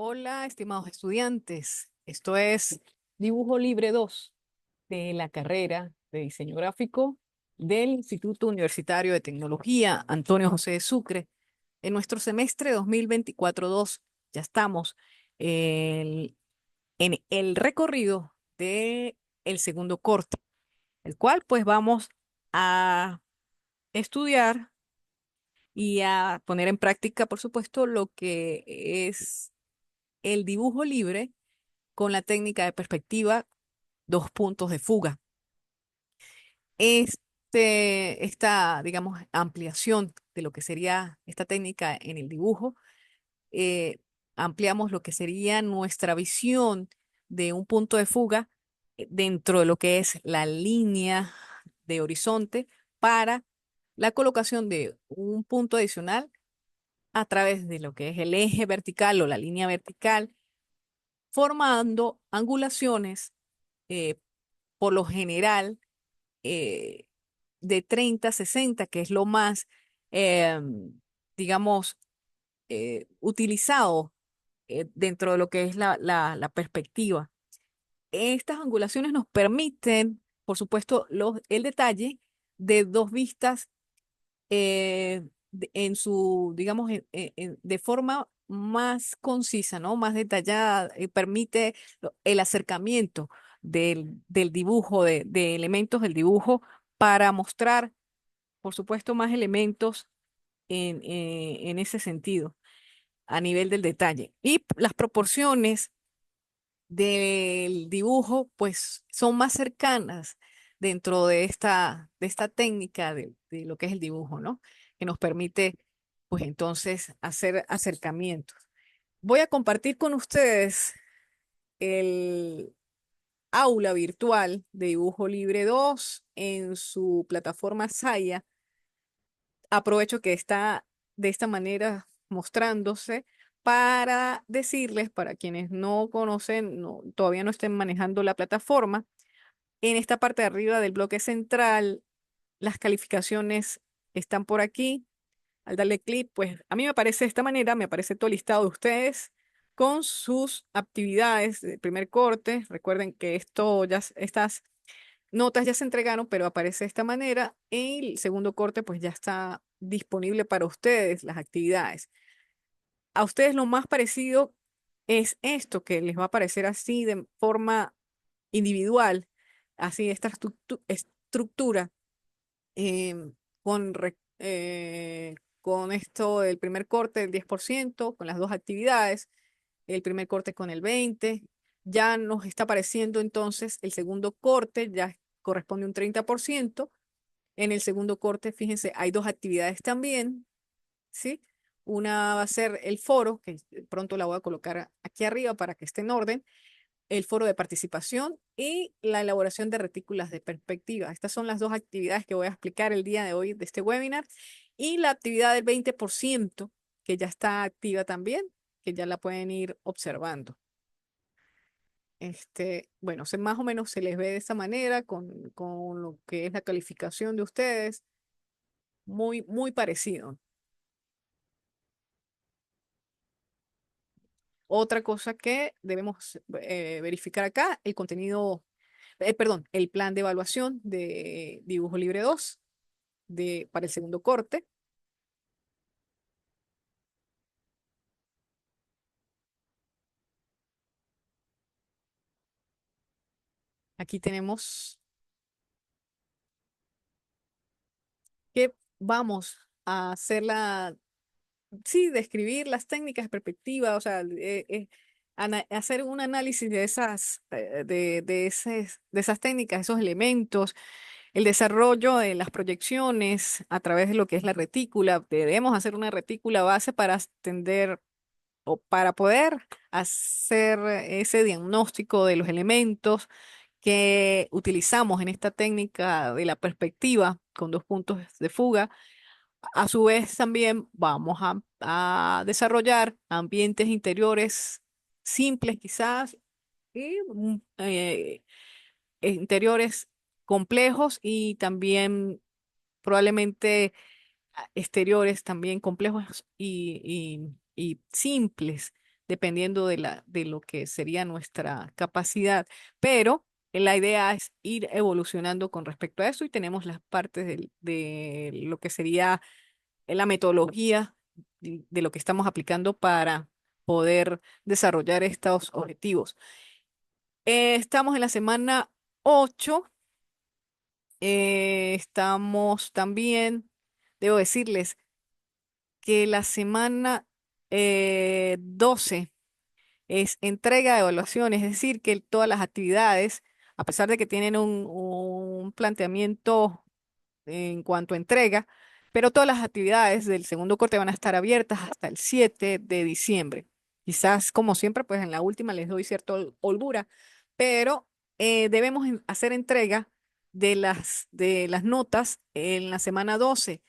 Hola, estimados estudiantes. Esto es Dibujo Libre 2 de la carrera de diseño gráfico del Instituto Universitario de Tecnología Antonio José de Sucre. En nuestro semestre 2024-2 ya estamos el- en el recorrido de el segundo corte, el cual pues vamos a estudiar y a poner en práctica, por supuesto, lo que es el dibujo libre con la técnica de perspectiva, dos puntos de fuga. Esta, digamos, ampliación de lo que sería esta técnica en el dibujo, eh, ampliamos lo que sería nuestra visión de un punto de fuga dentro de lo que es la línea de horizonte para la colocación de un punto adicional a través de lo que es el eje vertical o la línea vertical, formando angulaciones eh, por lo general eh, de 30 a 60, que es lo más, eh, digamos, utilizado dentro de lo que es la perspectiva. Estas angulaciones nos permiten, por supuesto, el detalle de dos vistas en su, digamos, de forma más concisa, ¿no? Más detallada, permite el acercamiento del dibujo, de elementos del dibujo para mostrar, por supuesto, más elementos en ese sentido, a nivel del detalle. Y las proporciones del dibujo, pues, son más cercanas dentro de esta técnica de lo que es el dibujo, ¿no? Que nos permite, pues, entonces, hacer acercamientos. Voy a compartir con ustedes el aula virtual de Dibujo Libre 2 en su plataforma Saya. Aprovecho que está de esta manera mostrándose para decirles, para quienes no conocen, todavía no estén manejando la plataforma, en esta parte de arriba del bloque central, las calificaciones están por aquí. Al darle clic, pues a mí me aparece de esta manera, me aparece todo el listado de ustedes con sus actividades de primer corte. Recuerden que estas notas ya se entregaron, pero aparece de esta manera. El segundo corte, pues ya está disponible para ustedes, las actividades. A ustedes lo más parecido es esto, que les va a aparecer así de forma individual, así esta estructura em, con, con esto del primer corte del 10% con las dos actividades, el primer corte con el 20%. Ya nos está apareciendo entonces el segundo corte, ya corresponde un 30%. En el segundo corte, fíjense, hay dos actividades también, ¿sí? Una va a ser el foro, que pronto la voy a colocar aquí arriba para que esté en orden, el foro de participación y la elaboración de retículas de perspectiva. Estas son las dos actividades que voy a explicar el día de hoy de este webinar. Y la actividad del 20%, que ya está activa también, que ya la pueden ir observando. Bueno, más o menos se les ve de esta manera con lo que es la calificación de ustedes, muy, muy parecido. Otra cosa que debemos verificar acá, el contenido, perdón, el plan de evaluación de Dibujo Libre 2 para el segundo corte. Aquí tenemos que vamos a hacer sí, describir las técnicas de perspectiva, o sea, hacer un análisis de de esas técnicas, esos elementos, el desarrollo de las proyecciones a través de lo que es la retícula. Debemos hacer una retícula base para extender o para poder hacer ese diagnóstico de los elementos que utilizamos en esta técnica de la perspectiva con dos puntos de fuga. A su vez, también vamos a desarrollar ambientes interiores simples quizás y interiores complejos y también probablemente exteriores también complejos y simples dependiendo de lo que sería nuestra capacidad. Pero la idea es ir evolucionando con respecto a eso y tenemos las partes de lo que sería la metodología de lo que estamos aplicando para poder desarrollar estos objetivos. Estamos en la semana 8. Estamos también, debo decirles que la semana 12 es entrega de evaluación, es decir, que todas las actividades, a pesar de que tienen un planteamiento en cuanto a entrega, pero todas las actividades del segundo corte van a estar abiertas hasta el 7 de diciembre. Quizás, como siempre, pues en la última les doy cierta holgura, pero debemos hacer entrega de las notas en la semana 12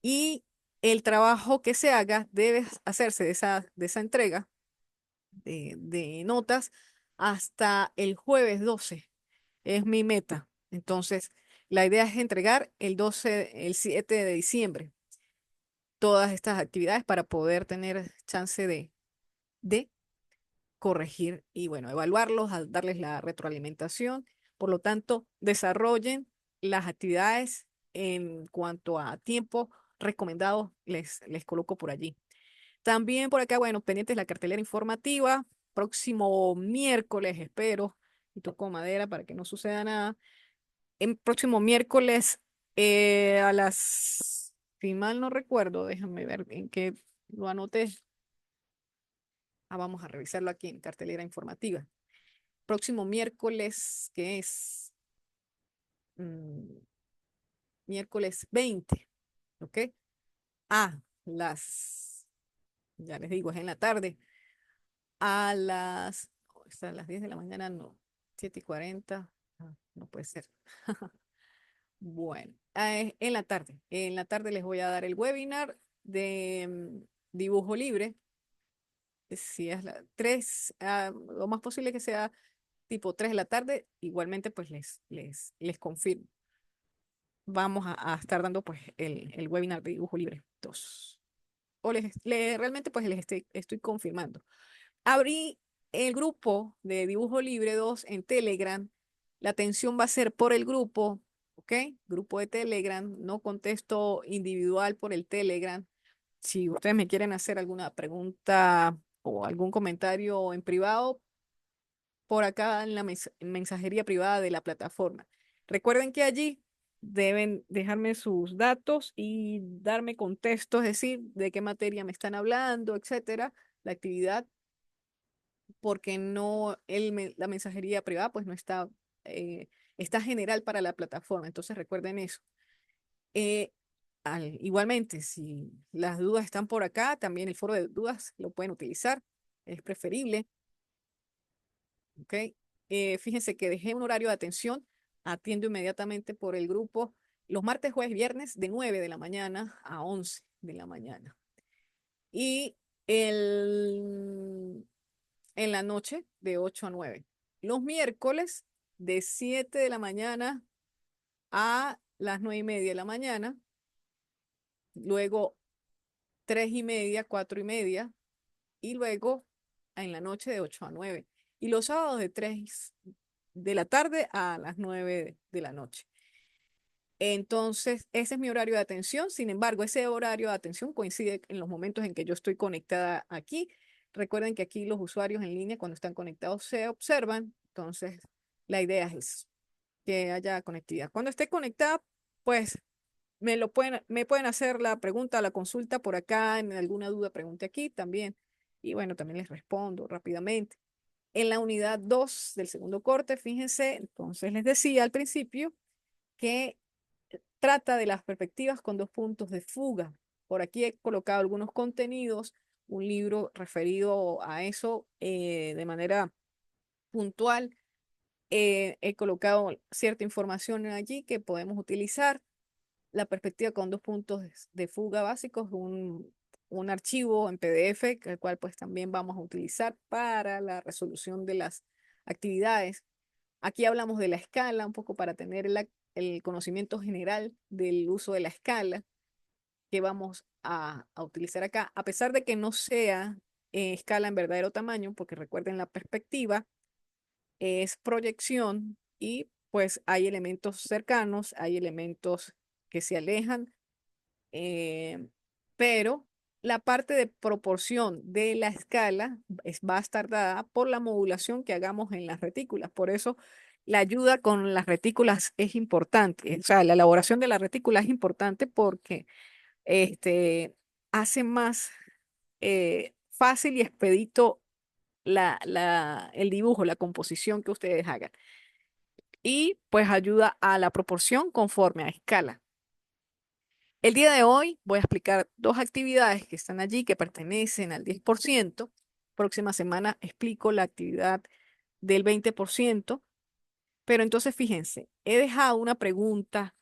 y el trabajo que se haga debe hacerse de esa entrega de notas hasta el jueves 12. Es mi meta. Entonces, la idea es entregar el 7 de diciembre todas estas actividades para poder tener chance de corregir y, bueno, evaluarlos, darles la retroalimentación. Por lo tanto, desarrollen las actividades en cuanto a tiempo recomendado, les coloco por allí. También por acá, bueno, pendientes de la cartelera informativa. Próximo miércoles, espero, y toco madera para que no suceda nada. El próximo miércoles si mal no recuerdo, déjame ver en qué lo anoté. Vamos a revisarlo aquí en cartelera informativa. Próximo miércoles, que es Mm, miércoles 20, ¿ok? A ya les digo, es en la tarde, a las 10 de la mañana, no, 7:40, no puede ser. Bueno, en la tarde les voy a dar el webinar de dibujo libre. Si es 3, lo más posible que sea tipo 3 de la tarde, igualmente pues les confirmo. Vamos a estar dando pues el webinar de dibujo libre 2. Realmente pues estoy confirmando. Abrí el grupo de dibujo libre 2 en Telegram. La atención va a ser por el grupo, ¿ok? Grupo de Telegram, no contesto individual por el Telegram. Si ustedes me quieren hacer alguna pregunta o algún comentario en privado, por acá en la mensajería privada de la plataforma. Recuerden que allí deben dejarme sus datos y darme contexto, es decir, de qué materia me están hablando, etcétera, la actividad, porque no, la mensajería privada pues no está general para la plataforma, entonces recuerden eso. Eh, Igualmente, si las dudas están por acá, también el foro de dudas lo pueden utilizar, es preferible. ¿Ok? Fíjense que dejé un horario de atención, atiendo inmediatamente por el grupo los martes, jueves, viernes de 9 de la mañana a 11 de la mañana. Y el, en la noche de 8 a 9. Los miércoles de 7 de la mañana a las 9:30 de la mañana. Luego 3:30, 4:30. Y luego en la noche de 8 a 9. Y los sábados de 3 de la tarde a las 9 de la noche. Entonces, ese es mi horario de atención. Sin embargo, ese horario de atención coincide en los momentos en que yo estoy conectada aquí. Recuerden que aquí los usuarios en línea, cuando están conectados, se observan. Entonces, la idea es que haya conectividad. Cuando esté conectada, pues me pueden hacer la pregunta, la consulta por acá, en alguna duda, pregunte aquí también. Y bueno, también les respondo rápidamente. En la unidad 2 del segundo corte, fíjense, entonces les decía al principio que trata de las perspectivas con 2 puntos de fuga. Por aquí he colocado algunos contenidos, un libro referido a eso de manera puntual. He colocado cierta información allí que podemos utilizar. La perspectiva con 2 puntos de fuga básicos, un archivo en PDF, el cual pues también vamos a utilizar para la resolución de las actividades. Aquí hablamos de la escala, un poco para tener el conocimiento general del uso de la escala que vamos a utilizar acá. A pesar de que no sea escala en verdadero tamaño, porque recuerden la perspectiva es proyección y pues hay elementos cercanos, hay elementos que se alejan, eh, pero la parte de proporción de la escala va a estar dada por la modulación que hagamos en las retículas. Por eso la ayuda con las retículas es importante. O sea, la elaboración de la retícula es importante porque hace más fácil y expedito el dibujo, la composición que ustedes hagan. Y pues ayuda a la proporción conforme a escala. El día de hoy voy a explicar dos actividades que están allí que pertenecen al 10%. Próxima semana explico la actividad del 20%. Pero entonces fíjense, he dejado una pregunta,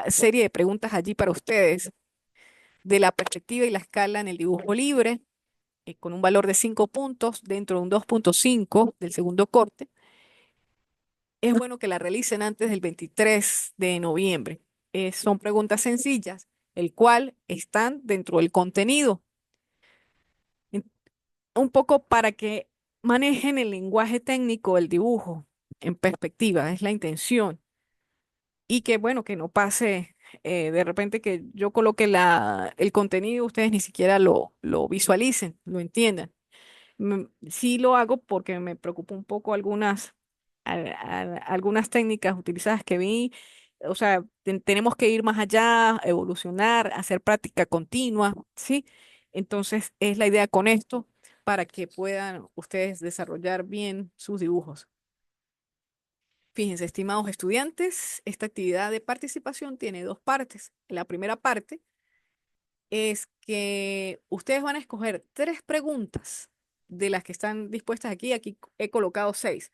serie de preguntas allí para ustedes de la perspectiva y la escala en el dibujo libre, con un valor de 5 puntos dentro de un 2.5 del segundo corte. Es bueno que la realicen antes del 23 de noviembre. Son preguntas sencillas, el cual están dentro del contenido. En- Un poco para que manejen el lenguaje técnico del dibujo en perspectiva, es la intención. Y que bueno, que no pase de repente que yo coloque el contenido, ustedes ni siquiera lo visualicen, lo entiendan. Sí lo hago porque me preocupa un poco algunas técnicas utilizadas que vi. O sea, tenemos que ir más allá, evolucionar, hacer práctica continua, ¿sí? Entonces, es la idea con esto para que puedan ustedes desarrollar bien sus dibujos. Fíjense, estimados estudiantes, esta actividad de participación tiene dos partes. La primera parte es que ustedes van a escoger tres preguntas de las que están dispuestas aquí. Aquí he colocado 6.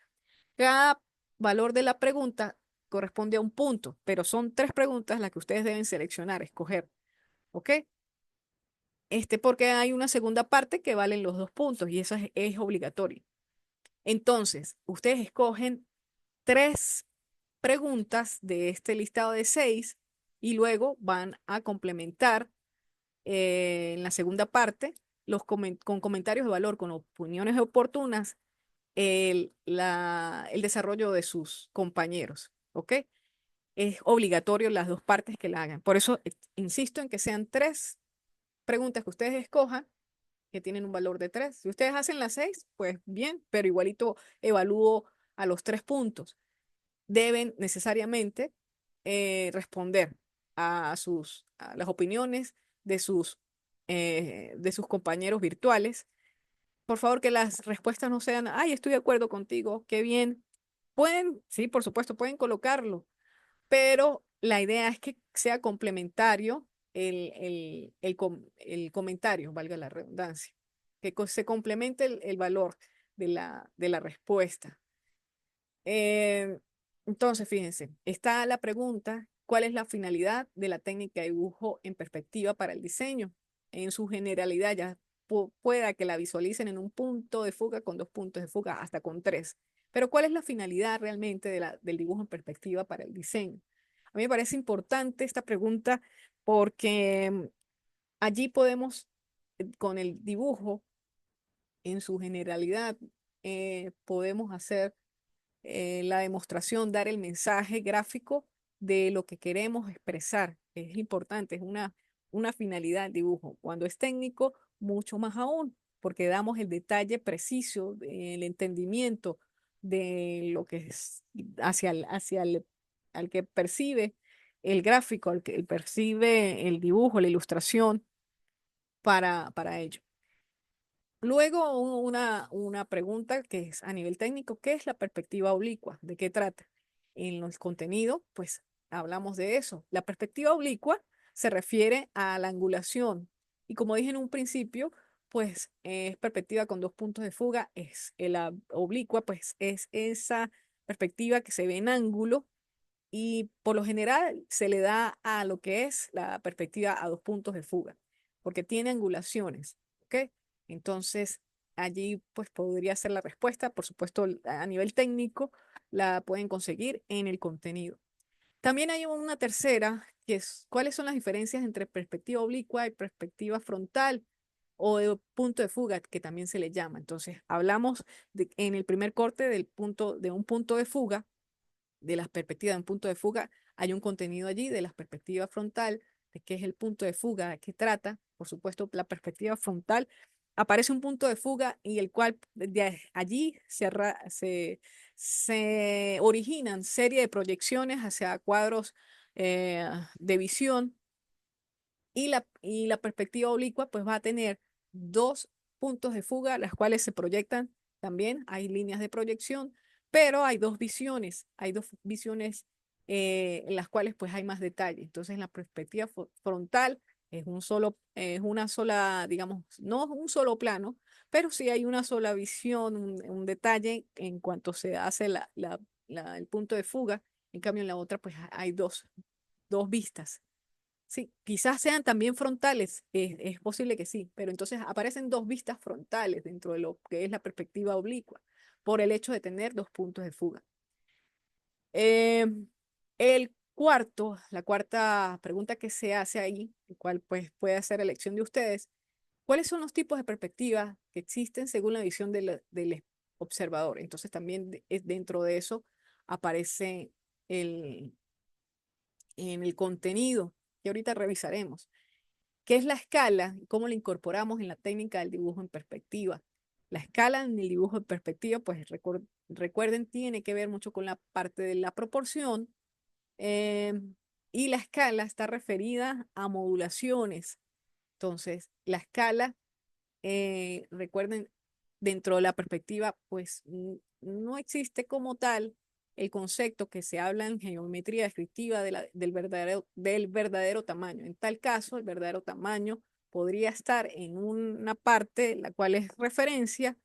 Cada valor de la pregunta corresponde a un punto, pero son tres preguntas las que ustedes deben seleccionar, escoger. ¿Ok? Porque hay una segunda parte que valen los 2 puntos y eso es obligatorio. Entonces, ustedes escogen tres preguntas de este listado de 6 y luego van a complementar en la segunda parte con comentarios de valor, con opiniones oportunas, el desarrollo de sus compañeros. ¿Ok? Es obligatorio las dos partes que la hagan. Por eso insisto en que sean tres preguntas que ustedes escojan que tienen un valor de 3. Si ustedes hacen las 6, pues bien, pero igualito evalúo a los 3 puntos. Deben necesariamente responder a las opiniones de sus compañeros virtuales. Por favor, que las respuestas no sean, ay, estoy de acuerdo contigo, qué bien. Pueden, sí, por supuesto, pueden colocarlo, pero la idea es que sea complementario el comentario, valga la redundancia, que se complemente el valor de la respuesta. Eh, entonces, fíjense, está la pregunta, ¿cuál es la finalidad de la técnica de dibujo en perspectiva para el diseño? En su generalidad, ya pueda que la visualicen en un punto de fuga, con 2 puntos de fuga, hasta con 3. Pero ¿cuál es la finalidad realmente del dibujo en perspectiva para el diseño? A mí me parece importante esta pregunta porque allí podemos, con el dibujo en su generalidad, podemos hacer la demostración, dar el mensaje gráfico de lo que queremos expresar. Es importante, es una finalidad del dibujo. Cuando es técnico, mucho más aún, porque damos el detalle preciso, el entendimiento de lo que es hacia el al que percibe el gráfico, al que percibe el dibujo, la ilustración para ello. Luego una pregunta que es a nivel técnico, ¿qué es la perspectiva oblicua? ¿De qué trata? En los contenidos, pues hablamos de eso. La perspectiva oblicua se refiere a la angulación y como dije en un principio, pues es perspectiva con 2 puntos de fuga, es la oblicua, pues es esa perspectiva que se ve en ángulo y por lo general se le da a lo que es la perspectiva a 2 puntos de fuga, porque tiene angulaciones, ¿ok? Entonces, allí pues podría ser la respuesta. Por supuesto, a nivel técnico la pueden conseguir en el contenido. También hay una tercera, que es cuáles son las diferencias entre perspectiva oblicua y perspectiva frontal. o de punto de fuga, que también se le llama. Entonces, hablamos en el primer corte de un punto de fuga, de las perspectivas de un punto de fuga. Hay un contenido allí de la perspectiva frontal, de qué es el punto de fuga, de qué trata. Por supuesto, la perspectiva frontal, aparece un punto de fuga y el cual de allí se originan serie de proyecciones hacia cuadros de visión, y la perspectiva oblicua pues va a tener dos puntos de fuga, las cuales se proyectan también, hay líneas de proyección, pero hay dos visiones en las cuales pues hay más detalle. Entonces en la perspectiva frontal es una sola, digamos, no un solo plano, pero sí hay una sola visión, un detalle en cuanto se hace el punto de fuga. En cambio en la otra pues hay dos vistas. Sí, quizás sean también frontales, es posible que sí, pero entonces aparecen dos vistas frontales dentro de lo que es la perspectiva oblicua, por el hecho de tener dos puntos de fuga. Eh, la cuarta pregunta que se hace ahí, el cual pues puede ser elección de ustedes, ¿cuáles son los tipos de perspectivas que existen según la visión del observador? Entonces también dentro de eso aparece el, en el contenido que ahorita revisaremos. ¿Qué es la escala y cómo la incorporamos en la técnica del dibujo en perspectiva? La escala en el dibujo en perspectiva, pues recuerden, tiene que ver mucho con la parte de la proporción, eh, y la escala está referida a modulaciones. Entonces, la escala, recuerden, dentro de la perspectiva, pues no existe como tal el concepto que se habla en geometría descriptiva del verdadero tamaño. En tal caso, el verdadero tamaño podría estar en una parte, la cual es referencia,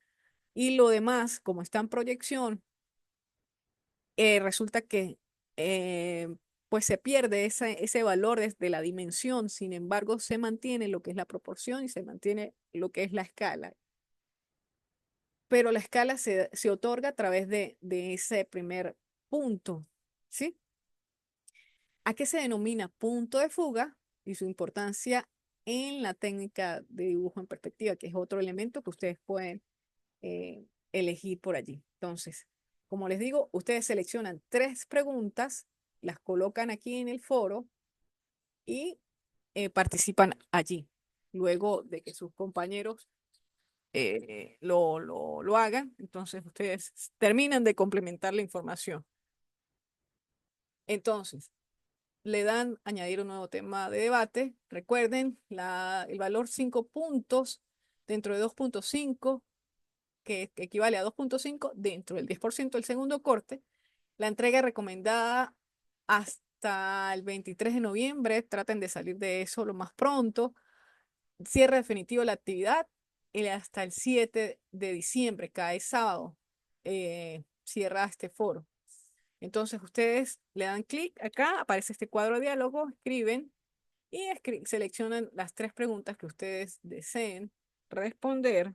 y lo demás, como está en proyección, resulta que eh, pues se pierde ese valor desde la dimensión. Sin embargo, se mantiene lo que es la proporción y se mantiene lo que es la escala, pero la escala se otorga a través de ese primer punto, ¿sí? ¿A qué se denomina punto de fuga y su importancia en la técnica de dibujo en perspectiva, que es otro elemento que ustedes pueden eh, elegir por allí? Entonces, como les digo, ustedes seleccionan tres preguntas, las colocan aquí en el foro y participan allí. Luego de que sus compañeros lo hagan, entonces ustedes terminan de complementar la información. Entonces, le dan añadir un nuevo tema de debate. Recuerden el valor 5 puntos dentro de 2.5, que equivale a 2.5 dentro del 10% del segundo corte. La entrega recomendada hasta el 23 de noviembre. Traten de salir de eso lo más pronto. Cierre definitivo de la actividad hasta el 7 de diciembre, cae sábado, cierra este foro. Entonces ustedes le dan clic acá, aparece este cuadro de diálogo, escriben y seleccionan las tres preguntas que ustedes deseen responder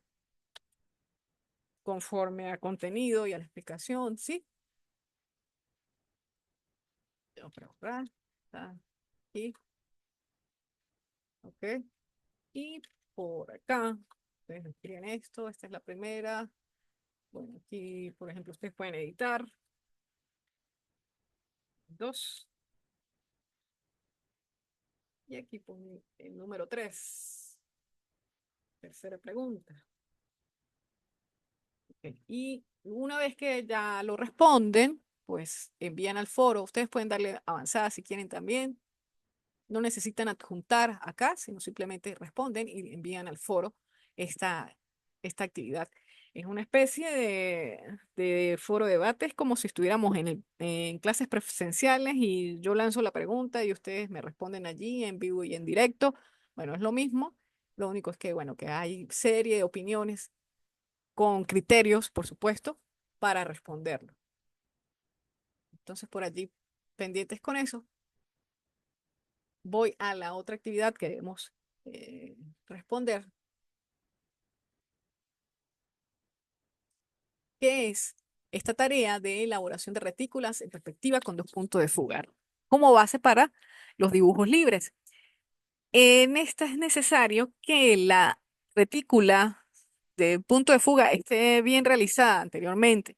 conforme al contenido y a la explicación, ¿sí? Tengo que borrar, está aquí, ok. Y por acá, ustedes escriben esto, esta es la primera. Bueno, aquí, por ejemplo, ustedes pueden editar dos. Y aquí pone el número 3, tercera pregunta. Ok. Y una vez que ya lo responden, pues envían al foro. Ustedes pueden darle avanzada si quieren también. No necesitan adjuntar acá, sino simplemente responden y envían al foro esta, esta actividad. Es una especie de foro de debate, es como si estuviéramos en clases presenciales y yo lanzo la pregunta y ustedes me responden allí en vivo y en directo. Bueno, es lo mismo, lo único es que, bueno, que hay serie de opiniones con criterios, por supuesto, para responderlo. Entonces, por allí, pendientes con eso, voy a la otra actividad que debemos responder, que es esta tarea de elaboración de retículas en perspectiva con dos puntos de fuga como base para los dibujos libres. En esta es necesario que retícula de punto de fuga esté bien realizada anteriormente.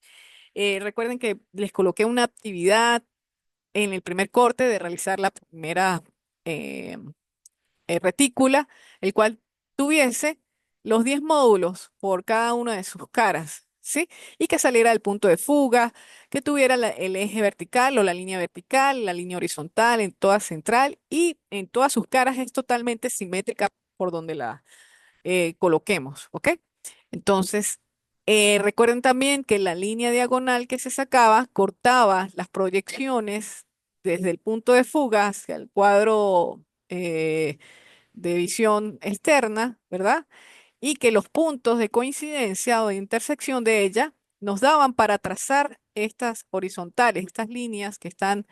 Recuerden que les coloqué una actividad en el primer corte de realizar la primera eh, retícula, el cual tuviese los 10 módulos por cada una de sus caras, ¿sí? Y que saliera del punto de fuga, que tuviera el eje vertical o la línea vertical, la línea horizontal en toda central y en todas sus caras es totalmente simétrica por donde la coloquemos, ¿ok? Entonces, recuerden también que la línea diagonal que se sacaba cortaba las proyecciones desde el punto de fuga hacia el cuadro de visión externa, ¿verdad? Y que los puntos de coincidencia o de intersección de ella nos daban para trazar estas horizontales, estas líneas que están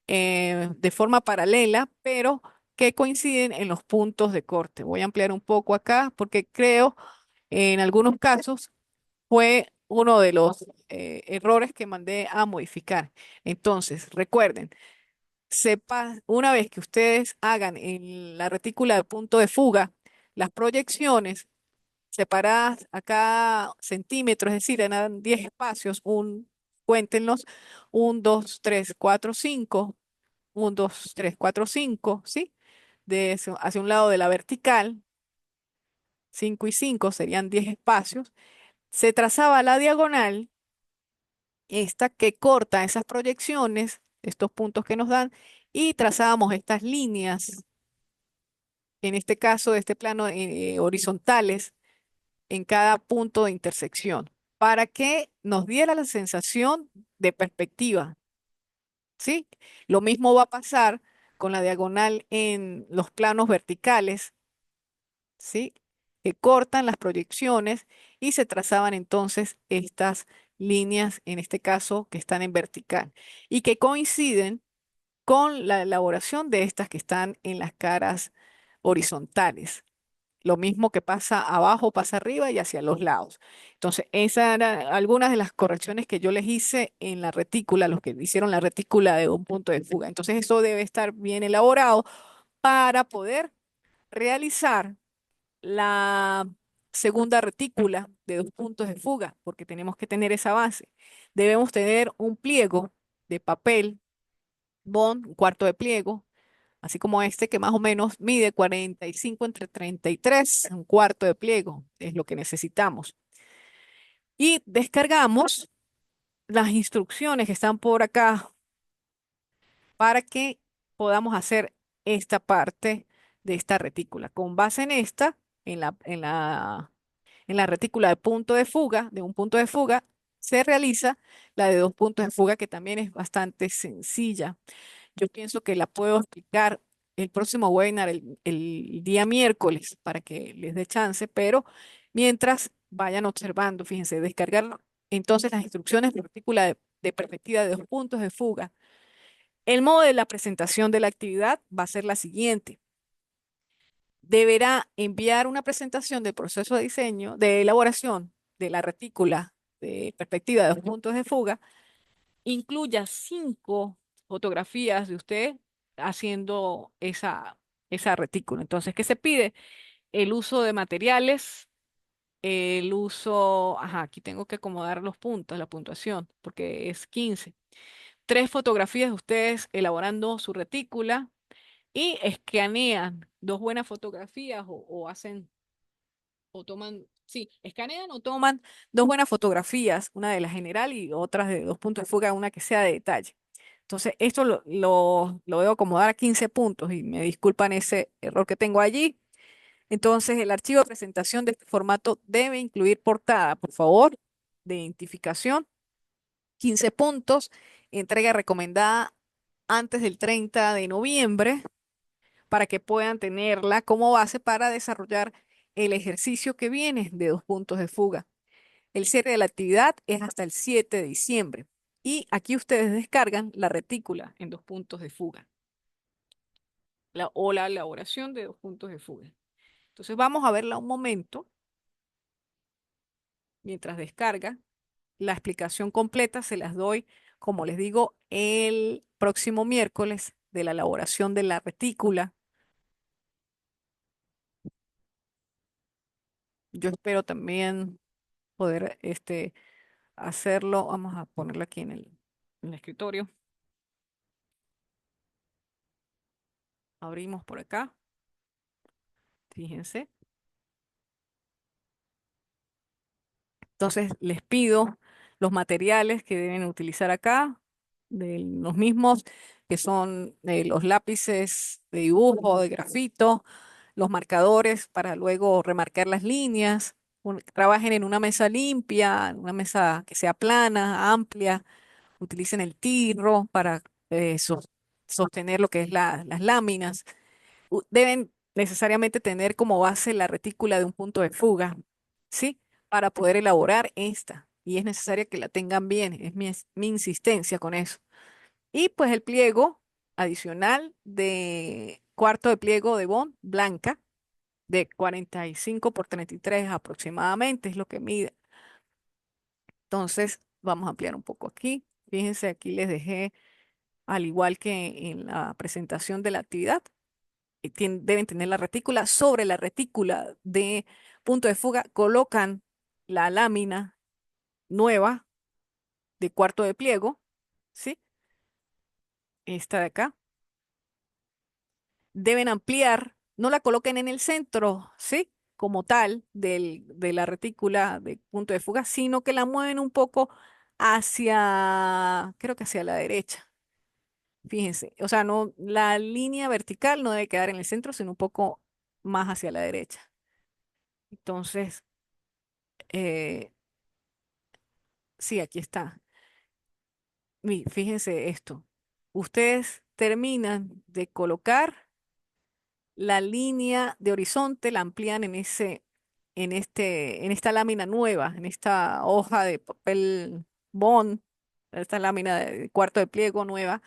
de forma paralela, pero que coinciden en los puntos de corte. Voy a ampliar un poco acá porque creo en algunos casos fue uno de los errores que mandé a modificar. Entonces, recuerden, una vez que ustedes hagan en la retícula de punto de fuga las proyecciones separadas a cada centímetro, es decir, eran 10 espacios, cuéntenlos, 1, 2, 3, 4, 5, 1, 2, 3, 4, 5, ¿sí? Hacia un lado de la vertical, 5 y 5 serían 10 espacios. Se trazaba la diagonal, esta que corta esas proyecciones, estos puntos que nos dan, y trazábamos estas líneas, en este caso de este plano, horizontales, en cada punto de intersección, para que nos diera la sensación de perspectiva, ¿sí? Lo mismo va a pasar con la diagonal en los planos verticales, ¿sí? Que cortan las proyecciones y se trazaban entonces estas líneas, en este caso, que están en vertical y que coinciden con la elaboración de estas que están en las caras horizontales. Lo mismo que pasa abajo, pasa arriba y hacia los lados. Entonces, esas eran algunas de las correcciones que yo les hice en la retícula, los que hicieron la retícula de un punto de fuga. Entonces, eso debe estar bien elaborado para poder realizar la segunda retícula de dos puntos de fuga, porque tenemos que tener esa base. Debemos tener un pliego de papel bond, un cuarto de pliego, así como este que más o menos mide 45 entre 33, un cuarto de pliego, es lo que necesitamos. Y descargamos las instrucciones que están por acá para que podamos hacer esta parte de esta retícula. Con base en esta, en la retícula de punto de fuga, de un punto de fuga, se realiza la de dos puntos de fuga, que también es bastante sencilla. Yo pienso que la puedo explicar el próximo webinar, el día miércoles, para que les dé chance, pero mientras vayan observando, fíjense, descargar entonces las instrucciones de retícula de perspectiva de dos puntos de fuga. El modo de la presentación de la actividad va a ser la siguiente. Deberá enviar una presentación del proceso de diseño, de elaboración de la retícula de perspectiva de dos puntos de fuga. Incluya 5 fotografías de usted haciendo esa retícula. Entonces, ¿qué se pide? El uso de materiales, el uso, ajá, aquí tengo que acomodar los puntos, la puntuación, porque es 15. 3 fotografías de ustedes elaborando su retícula y escanean 2 buenas fotografías o hacen o toman, sí, escanean o toman 2 buenas fotografías, una de la general y otras de dos puntos de fuga, una que sea de detalle. Entonces, esto lo debo acomodar a 15 puntos y me disculpan ese error que tengo allí. Entonces, el archivo de presentación de este formato debe incluir portada, por favor, de identificación, 15 puntos, entrega recomendada antes del 30 de noviembre para que puedan tenerla como base para desarrollar el ejercicio que viene de dos puntos de fuga. El cierre de la actividad es hasta el 7 de diciembre y aquí ustedes descargan la retícula en dos puntos de fuga o la elaboración de dos puntos de fuga. Entonces vamos a verla un momento mientras descarga. La explicación completa se las doy, como les digo, el próximo miércoles de la elaboración de la retícula. Yo espero también poder hacerlo. Vamos a ponerlo aquí en el escritorio. Abrimos por acá. Fíjense. Entonces les pido los materiales que deben utilizar acá, de los mismos, que son los lápices de dibujo, de grafito, los marcadores para luego remarcar las líneas. Trabajen en una mesa limpia, una mesa que sea plana, amplia. Utilicen el tirro para sostener lo que es las láminas. Deben necesariamente tener como base la retícula de un punto de fuga, ¿sí? Para poder elaborar esta. Y es necesaria que la tengan bien, es mi insistencia con eso. Y pues el pliego adicional de cuarto de pliego de Bond blanca de 45 por 33 aproximadamente, es lo que mide. Entonces, vamos a ampliar un poco aquí. Fíjense, aquí les dejé, al igual que en la presentación de la actividad, deben tener la retícula. Sobre la retícula de punto de fuga colocan la lámina nueva de cuarto de pliego, ¿sí? Esta de acá. Deben ampliar, no la coloquen en el centro, ¿sí? Como tal de la retícula de punto de fuga, sino que la mueven un poco hacia, creo que hacia la derecha. Fíjense, o sea, no, la línea vertical no debe quedar en el centro, sino un poco más hacia la derecha. Entonces, eh, sí, aquí está. Fíjense esto. Ustedes terminan de colocar la línea de horizonte, la amplían en esta lámina nueva, en esta hoja de papel bond, esta lámina de cuarto de pliego nueva,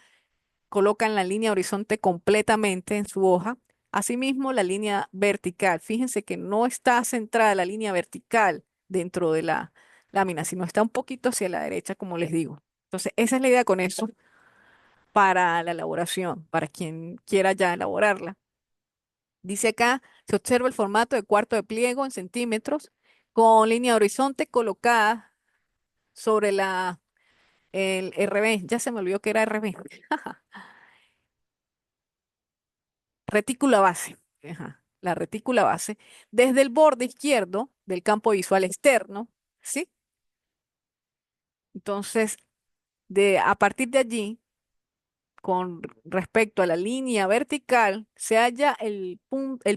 colocan la línea horizonte completamente en su hoja. Asimismo, la línea vertical. Fíjense que no está centrada la línea vertical dentro de la lámina, sino está un poquito hacia la derecha, como les digo. Entonces, esa es la idea con eso para la elaboración, para quien quiera ya elaborarla. Dice acá, se observa el formato de cuarto de pliego en centímetros con línea horizonte colocada sobre el RB. Ya se me olvidó que era RB. Retícula base. Ajá, la retícula base. Desde el borde izquierdo del campo visual externo, ¿sí? Entonces, a partir de allí, con respecto a la línea vertical, se halla el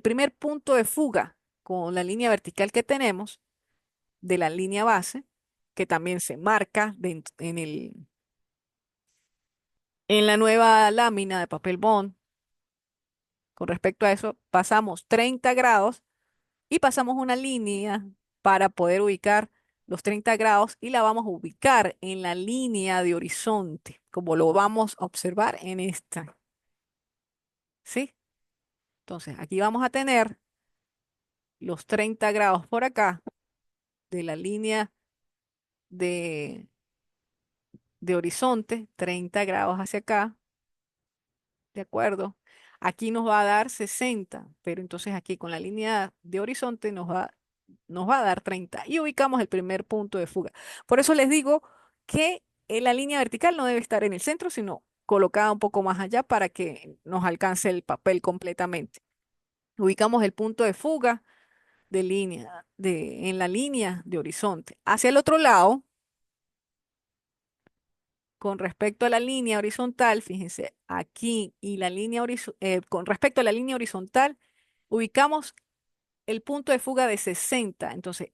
primer punto de fuga con la línea vertical que tenemos de la línea base, que también se marca en la nueva lámina de papel bond. Con respecto a eso, pasamos 30 grados y pasamos una línea para poder ubicar los 30 grados y la vamos a ubicar en la línea de horizonte, como lo vamos a observar en esta, ¿sí? Entonces, aquí vamos a tener los 30 grados por acá de la línea de, de horizonte, 30 grados hacia acá, ¿de acuerdo? Aquí nos va a dar 60, pero entonces aquí con la línea de horizonte nos va a dar 30 y ubicamos el primer punto de fuga. Por eso les digo que la línea vertical no debe estar en el centro, sino colocada un poco más allá para que nos alcance el papel completamente. Ubicamos el punto de fuga en la línea de horizonte. Hacia el otro lado, con respecto a la línea horizontal, fíjense, aquí y la con respecto a la línea horizontal, ubicamos el punto de fuga de 60. Entonces,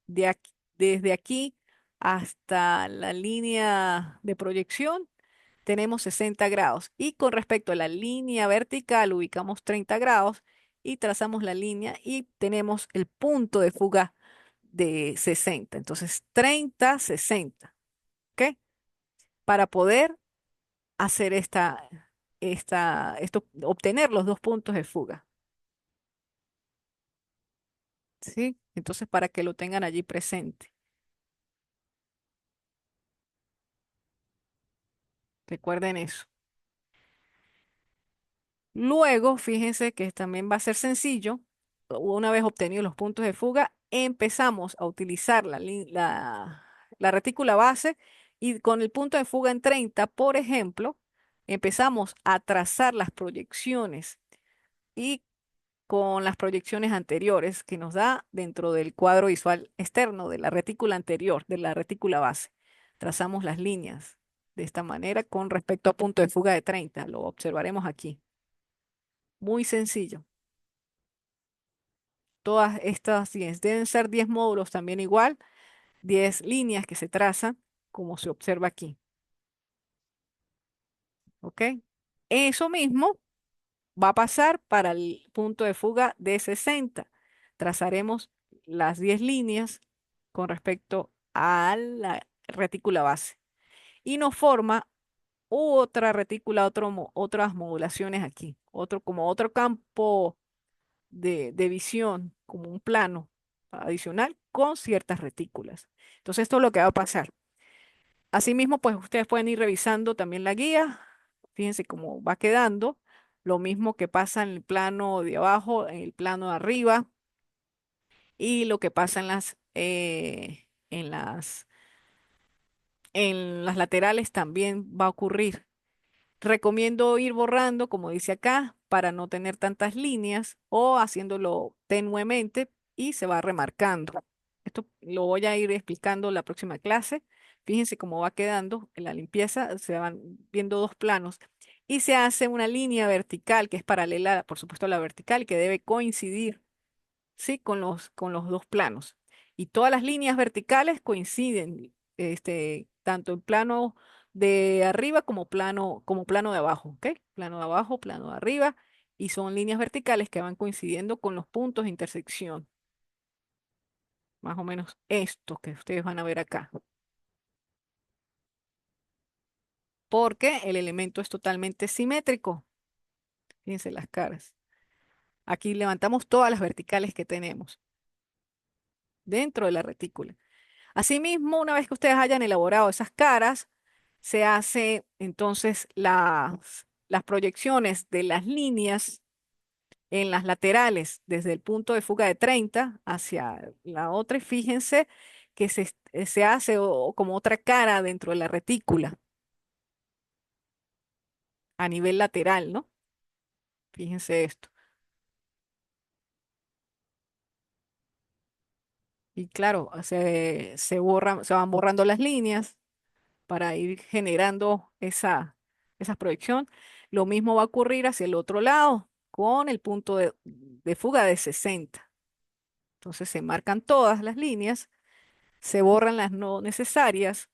desde aquí hasta la línea de proyección tenemos 60 grados. Y con respecto a la línea vertical, ubicamos 30 grados y trazamos la línea y tenemos el punto de fuga de 60. Entonces, 30, 60. ¿Ok? Para poder hacer obtener los dos puntos de fuga. ¿Sí? Entonces, para que lo tengan allí presente. Recuerden eso. Luego, fíjense que también va a ser sencillo, una vez obtenidos los puntos de fuga, empezamos a utilizar la retícula base y con el punto de fuga en 30, por ejemplo, empezamos a trazar las proyecciones y con las proyecciones anteriores que nos da dentro del cuadro visual externo de la retícula anterior, de la retícula base. Trazamos las líneas de esta manera con respecto a punto de fuga de 30. Lo observaremos aquí. Muy sencillo. Todas estas 10 deben ser 10 módulos también igual, 10 líneas que se trazan, como se observa aquí. ¿Ok? Eso mismo va a pasar para el punto de fuga de 60. Trazaremos las 10 líneas con respecto a la retícula base y nos forma otra retícula, otras modulaciones aquí, como otro campo de visión, como un plano adicional con ciertas retículas. Entonces, esto es lo que va a pasar. Asimismo, pues ustedes pueden ir revisando también la guía. Fíjense cómo va quedando. Lo mismo que pasa en el plano de abajo, en el plano de arriba y lo que pasa en las laterales también va a ocurrir. Recomiendo ir borrando, como dice acá, para no tener tantas líneas o haciéndolo tenuemente y se va remarcando. Esto lo voy a ir explicando la próxima clase. Fíjense cómo va quedando en la limpieza, se van viendo dos planos y se hace una línea vertical que es paralela, por supuesto, a la vertical que debe coincidir, ¿sí? Con los dos planos. Y todas las líneas verticales coinciden, tanto en plano de arriba como plano de abajo, ¿ok? Plano de abajo, plano de arriba, y son líneas verticales que van coincidiendo con los puntos de intersección. Más o menos esto que ustedes van a ver acá. Porque el elemento es totalmente simétrico. Fíjense las caras. Aquí levantamos todas las verticales que tenemos dentro de la retícula. Asimismo, una vez que ustedes hayan elaborado esas caras, se hace entonces las proyecciones de las líneas en las laterales, desde el punto de fuga de 30 hacia la otra, y fíjense que se hace como otra cara dentro de la retícula a nivel lateral, ¿no? Fíjense esto. Y claro, se van borrando las líneas para ir generando esa proyección. Lo mismo va a ocurrir hacia el otro lado con el punto de fuga de 60. Entonces se marcan todas las líneas, se borran las no necesarias.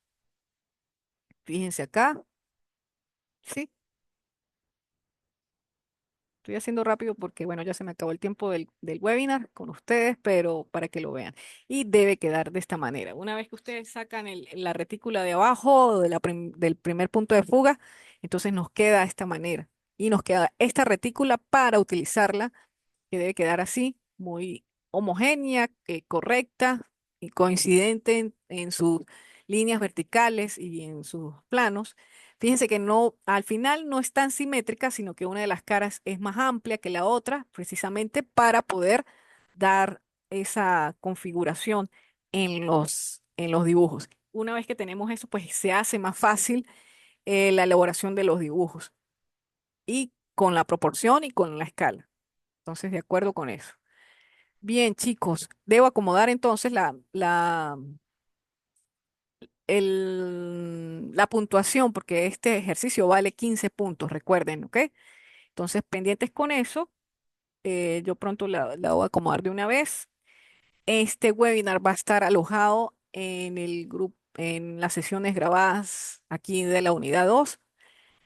Fíjense acá, ¿sí? Estoy haciendo rápido porque, bueno, ya se me acabó el tiempo del webinar con ustedes, pero para que lo vean. Y debe quedar de esta manera. Una vez que ustedes sacan la retícula de abajo del primer punto de fuga, entonces nos queda de esta manera. Y nos queda esta retícula para utilizarla, que debe quedar así, muy homogénea, correcta y coincidente en sus líneas verticales y en sus planos. Fíjense que no, al final no es tan simétrica, sino que una de las caras es más amplia que la otra, precisamente para poder dar esa configuración en los dibujos. Una vez que tenemos eso, pues se hace más fácil la elaboración de los dibujos y con la proporción y con la escala. Entonces, de acuerdo con eso. Bien, chicos, debo acomodar entonces la puntuación porque este ejercicio vale 15 puntos, recuerden, ¿ok? Entonces, pendientes con eso, yo pronto la voy a acomodar de una vez. Este webinar va a estar alojado en el grupo, en las sesiones grabadas aquí de la unidad 2.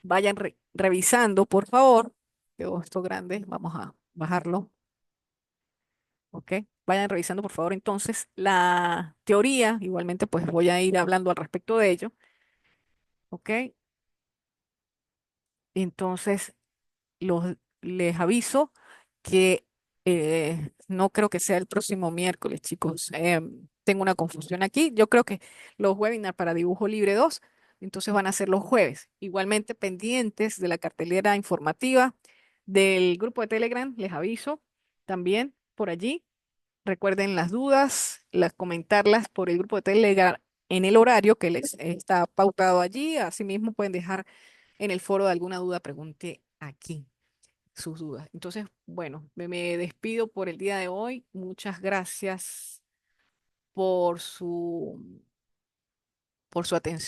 Vayan revisando, por favor. Veo esto grande, vamos a bajarlo. ¿Ok? Vayan revisando, por favor, entonces la teoría. Igualmente, pues voy a ir hablando al respecto de ello. ¿Ok? Entonces, les aviso que no creo que sea el próximo miércoles, chicos. Tengo una confusión aquí. Yo creo que los webinars para Dibujo Libre 2, entonces van a ser los jueves. Igualmente, pendientes de la cartelera informativa del grupo de Telegram, les aviso también por allí. Recuerden las dudas, las comentarlas por el grupo de Telegram en el horario que les está pautado allí. Asimismo, pueden dejar en el foro de alguna duda, pregunte aquí sus dudas. Entonces, bueno, me despido por el día de hoy. Muchas gracias por su, por su atención.